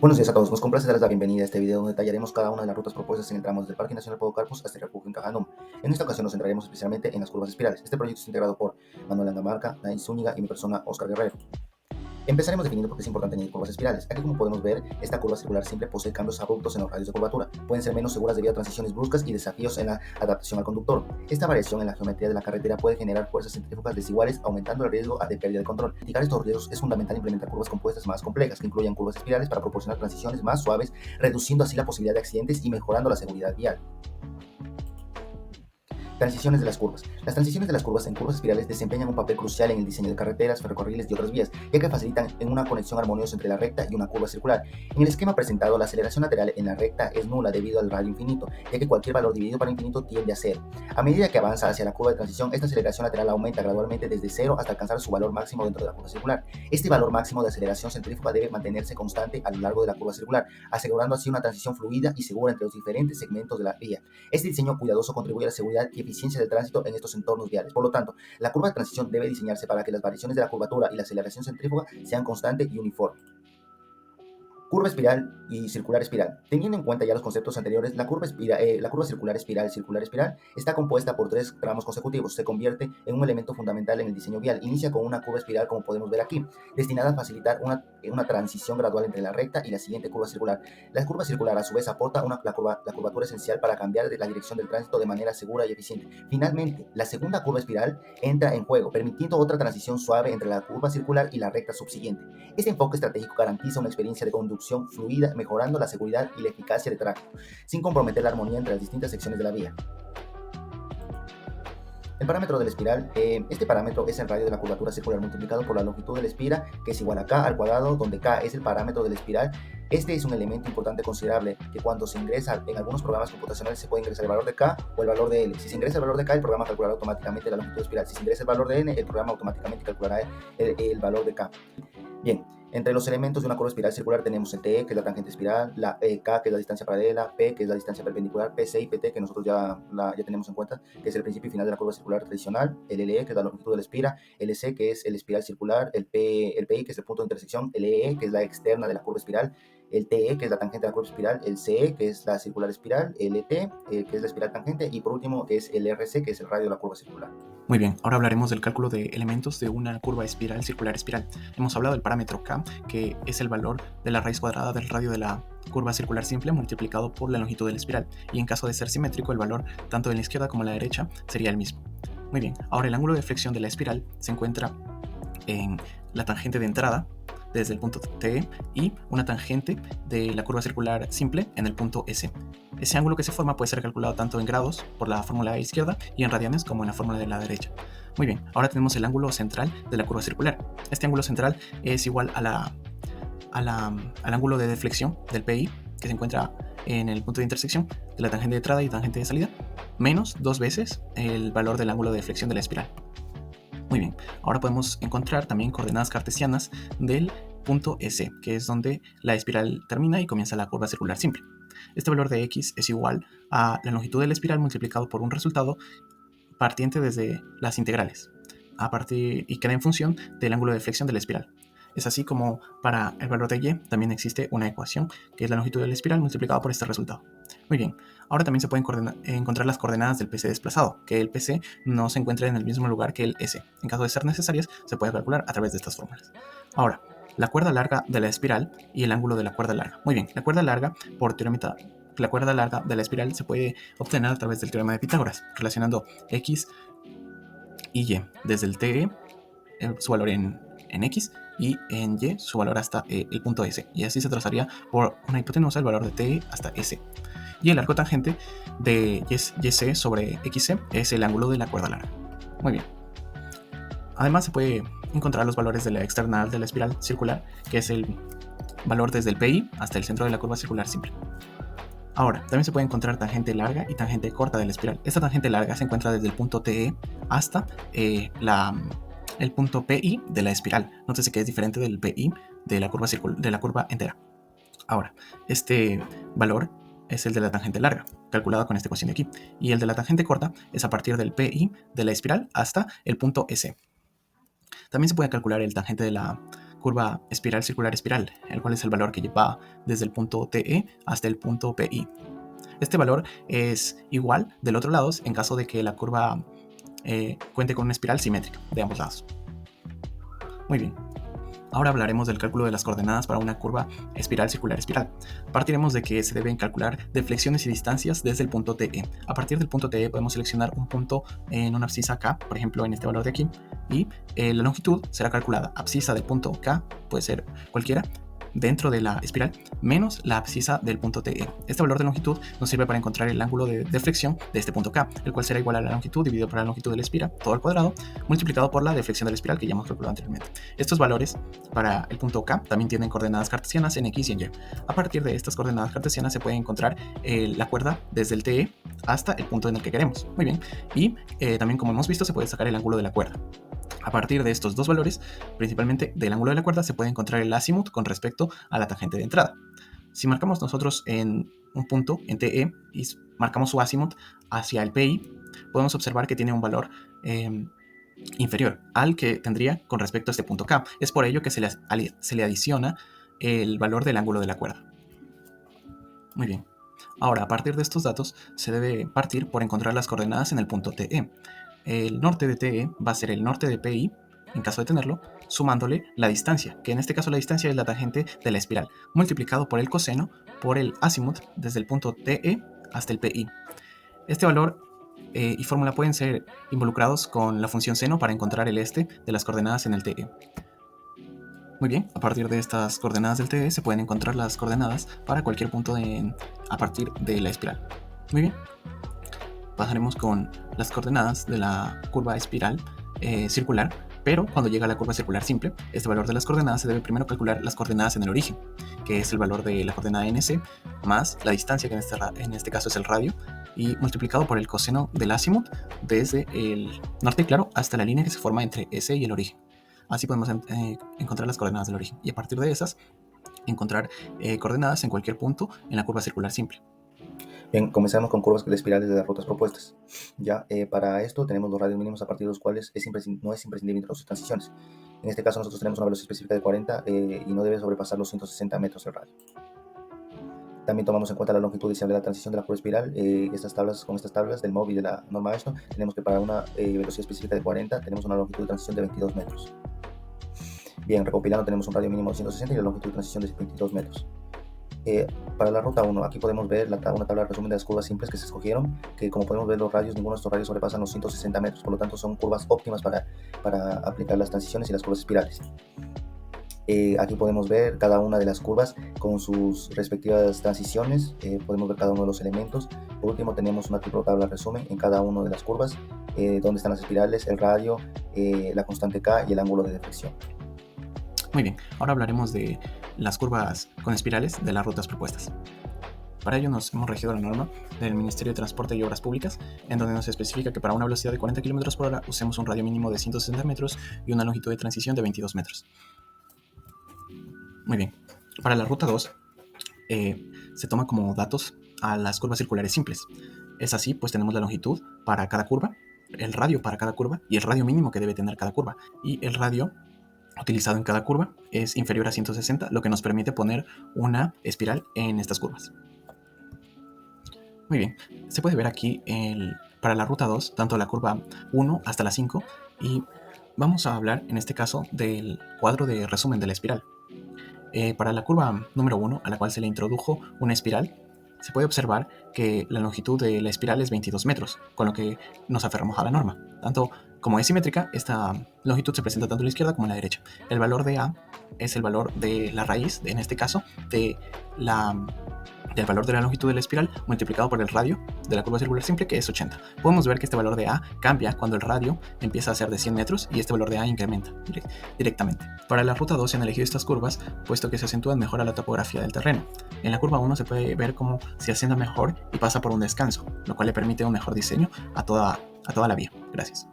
Buenos días a todos, nos complace darles la bienvenida a este video donde detallaremos cada una de las rutas propuestas en el tramo desde el Parque Nacional Podocarpus hasta el refugio en Cajandom. En esta ocasión nos centraremos especialmente en las curvas espirales. Este proyecto es integrado por Manuel Andamarca, Nain Zúñiga y mi persona Oscar Guerrero. Empezaremos definiendo por qué es importante añadir curvas espirales. Aquí, como podemos ver, esta curva circular simple posee cambios abruptos en los radios de curvatura. Pueden ser menos seguras debido a transiciones bruscas y desafíos en la adaptación al conductor. Esta variación en la geometría de la carretera puede generar fuerzas centrífugas desiguales, aumentando el riesgo de pérdida de control. Mitigar estos riesgos es fundamental implementar curvas compuestas más complejas, que incluyan curvas espirales para proporcionar transiciones más suaves, reduciendo así la posibilidad de accidentes y mejorando la seguridad vial. Transiciones de las curvas. Las transiciones de las curvas en curvas espirales desempeñan un papel crucial en el diseño de carreteras, ferrocarriles y otras vías, ya que facilitan una conexión armoniosa entre la recta y una curva circular. En el esquema presentado, la aceleración lateral en la recta es nula debido al radio infinito, ya que cualquier valor dividido para infinito tiende a cero. A medida que avanza hacia la curva de transición, esta aceleración lateral aumenta gradualmente desde cero hasta alcanzar su valor máximo dentro de la curva circular. Este valor máximo de aceleración centrífuga debe mantenerse constante a lo largo de la curva circular, asegurando así una transición fluida y segura entre los diferentes segmentos de la vía. Este diseño cuidadoso contribuye a la seguridad y eficiencia del tránsito en estos entornos viales. Por lo tanto, la curva de transición debe diseñarse para que las variaciones de la curvatura y la aceleración centrífuga sean constantes y uniformes. Curva espiral y circular espiral. Teniendo en cuenta ya los conceptos anteriores, la curva circular espiral, está compuesta por tres tramos consecutivos. Se convierte en un elemento fundamental en el diseño vial. Inicia con una curva espiral, como podemos ver aquí, destinada a facilitar una transición gradual entre la recta y la siguiente curva circular. La curva circular, a su vez, aporta la curvatura esencial para cambiar la dirección del tránsito de manera segura y eficiente. Finalmente, la segunda curva espiral entra en juego, permitiendo otra transición suave entre la curva circular y la recta subsiguiente. Este enfoque estratégico garantiza una experiencia de conducción fluida, mejorando la seguridad y la eficacia de tráfico, sin comprometer la armonía entre las distintas secciones de la vía. El parámetro de la espiral, este parámetro es el radio de la curvatura circular multiplicado por la longitud de la espira, que es igual a k al cuadrado, donde k es el parámetro de la espiral. Este es un elemento importante considerable que cuando se ingresa en algunos programas computacionales se puede ingresar el valor de k o el valor de l. Si se ingresa el valor de k, el programa calculará automáticamente la longitud de espiral. Si se ingresa el valor de n, el programa automáticamente calculará el valor de k. Bien, entre los elementos de una curva espiral circular tenemos el TE, que es la tangente espiral, la K, que es la distancia paralela, P, que es la distancia perpendicular, PC y PT, que nosotros ya tenemos en cuenta, que es el principio y final de la curva circular tradicional, el LE, que es la longitud de la espira, el C, que es el espiral circular, el PI, que es el punto de intersección, el EE, que es la externa de la curva espiral, el TE, que es la tangente de la curva espiral, el CE, que es la circular espiral, el ET, que es la espiral tangente, y por último es el RC, que es el radio de la curva circular. Muy bien, ahora hablaremos del cálculo de elementos de una curva espiral circular espiral. Hemos hablado del parámetro k, que es el valor de la raíz cuadrada del radio de la curva circular simple multiplicado por la longitud de la espiral, y en caso de ser simétrico, el valor tanto de la izquierda como de la derecha sería el mismo. Muy bien, ahora el ángulo de flexión de la espiral se encuentra en la tangente de entrada desde el punto T y una tangente de la curva circular simple en el punto S. Ese ángulo que se forma puede ser calculado tanto en grados por la fórmula de la izquierda y en radianes como en la fórmula de la derecha. Muy bien, ahora tenemos el ángulo central de la curva circular. Este ángulo central es igual al ángulo de deflexión del PI, que se encuentra en el punto de intersección de la tangente de entrada y tangente de salida, menos 2 veces el valor del ángulo de deflexión de la espiral. Muy bien, ahora podemos encontrar también coordenadas cartesianas del punto S, que es donde la espiral termina y comienza la curva circular simple. Este valor de x es igual a la longitud de la espiral multiplicado por un resultado partiente desde las integrales, y queda en función del ángulo de flexión de la espiral. Es así como para el valor de y también existe una ecuación que es la longitud de la espiral multiplicada por este resultado. Muy bien, ahora también se pueden encontrar las coordenadas del PC desplazado, que el PC no se encuentra en el mismo lugar que el S. En caso de ser necesarias, se puede calcular a través de estas fórmulas. Ahora, la cuerda larga de la espiral y el ángulo de la cuerda larga. Muy bien, la cuerda larga de la espiral se puede obtener a través del teorema de Pitágoras, relacionando x y y desde el TE, su valor en x, y en y su valor hasta el punto S, y así se trazaría por una hipotenusa el valor de TE hasta S. Y el arco tangente de YC sobre XC es el ángulo de la cuerda larga. Muy bien. Además se puede encontrar los valores de la external de la espiral circular, que es el valor desde el PI hasta el centro de la curva circular simple. Ahora, también se puede encontrar tangente larga y tangente corta de la espiral. Esta tangente larga se encuentra desde el punto TE hasta el punto PI de la espiral. Nótese que es diferente del PI de la curva entera. Ahora, este valor es el de la tangente larga, calculado con esta ecuación de aquí. Y el de la tangente corta es a partir del PI de la espiral hasta el punto S. También se puede calcular el tangente de la curva espiral circular espiral, el cual es el valor que va desde el punto TE hasta el punto PI. Este valor es igual del otro lado en caso de que la curva cuente con una espiral simétrica de ambos lados. Muy bien. Ahora hablaremos del cálculo de las coordenadas para una curva espiral circular espiral. Partiremos de que se deben calcular deflexiones y distancias desde el punto TE. A partir del punto TE podemos seleccionar un punto en una abscisa K, por ejemplo en este valor de aquí, y la longitud será calculada. Abscisa del punto K puede ser cualquiera, dentro de la espiral, menos la abscisa del punto TE. Este valor de longitud nos sirve para encontrar el ángulo de deflexión de este punto K, el cual será igual a la longitud dividido por la longitud de la espiral, todo al cuadrado, multiplicado por la deflexión de la espiral que ya hemos calculado anteriormente. Estos valores para el punto K también tienen coordenadas cartesianas en X y en Y. A partir de estas coordenadas cartesianas se puede encontrar la cuerda desde el TE hasta el punto en el que queremos. Muy bien. Y también, como hemos visto, se puede sacar el ángulo de la cuerda. A partir de estos dos valores, principalmente del ángulo de la cuerda, se puede encontrar el azimut con respecto a la tangente de entrada. Si marcamos nosotros en un punto en TE y marcamos su azimut hacia el PI, podemos observar que tiene un valor inferior al que tendría con respecto a este punto K. Es por ello que se le adiciona el valor del ángulo de la cuerda. Muy bien. Ahora, a partir de estos datos, se debe partir por encontrar las coordenadas en el punto TE. El norte de TE va a ser el norte de PI, en caso de tenerlo, sumándole la distancia, que en este caso la distancia es la tangente de la espiral, multiplicado por el coseno por el azimut desde el punto TE hasta el PI. Este valor y fórmula pueden ser involucrados con la función seno para encontrar el este de las coordenadas en el TE. Muy bien, a partir de estas coordenadas del TE se pueden encontrar las coordenadas para cualquier punto a partir de la espiral. Muy bien. Pasaremos con las coordenadas de la curva espiral circular, pero cuando llega a la curva circular simple, este valor de las coordenadas se debe primero calcular las coordenadas en el origen, que es el valor de la coordenada NC, más la distancia, que en este caso es el radio, y multiplicado por el coseno del azimut desde el norte claro hasta la línea que se forma entre S y el origen. Así podemos encontrar las coordenadas del origen, y a partir de esas, encontrar coordenadas en cualquier punto en la curva circular simple. Bien, comenzamos con curvas espirales de las rutas propuestas. Ya, para esto tenemos los radios mínimos a partir de los cuales no es imprescindible introducir transiciones. En este caso nosotros tenemos una velocidad específica de 40 y no debe sobrepasar los 160 metros el radio. También tomamos en cuenta la longitud inicial de la transición de la curva espiral. Con estas tablas del MOB y de la norma AESTO, tenemos que para una velocidad específica de 40 tenemos una longitud de transición de 22 metros. Bien, recopilando tenemos un radio mínimo de 160 y la longitud de transición de 22 metros. Para la ruta 1, aquí podemos ver una tabla de resumen de las curvas simples que se escogieron, que como podemos ver los radios, ninguno de estos radios sobrepasan los 160 metros, por lo tanto son curvas óptimas para aplicar las transiciones y las curvas espirales. Aquí podemos ver cada una de las curvas con sus respectivas transiciones, podemos ver cada uno de los elementos. Por último tenemos una tipo tabla de resumen en cada una de las curvas, donde están las espirales, el radio, la constante K y el ángulo de deflexión. Muy bien, ahora hablaremos de las curvas con espirales de las rutas propuestas. Para ello nos hemos regido la norma del Ministerio de Transporte y Obras Públicas, en donde nos especifica que para una velocidad de 40 km por hora usemos un radio mínimo de 160 metros y una longitud de transición de 22 metros. Muy bien, para la ruta 2 se toma como datos a las curvas circulares simples. Es así, pues tenemos la longitud para cada curva, el radio para cada curva y el radio mínimo que debe tener cada curva. Y el radio utilizado en cada curva es inferior a 160, lo que nos permite poner una espiral en estas curvas. Muy bien, se puede ver aquí para la ruta 2, tanto la curva 1 hasta la 5, y vamos a hablar en este caso del cuadro de resumen de la espiral. Para la curva número 1, a la cual se le introdujo una espiral, se puede observar que la longitud de la espiral es 22 metros, con lo que nos aferramos a la norma. Tanto como es simétrica, esta longitud se presenta tanto a la izquierda como a la derecha. El valor de A es el valor de la raíz, en este caso, del valor de la longitud de la espiral multiplicado por el radio de la curva circular simple, que es 80. Podemos ver que este valor de A cambia cuando el radio empieza a ser de 100 metros y este valor de A incrementa directamente. Para la ruta 2 se han elegido estas curvas, puesto que se acentúan mejor a la topografía del terreno. En la curva 1 se puede ver cómo se asciende mejor y pasa por un descanso, lo cual le permite un mejor diseño a toda la vía. Gracias.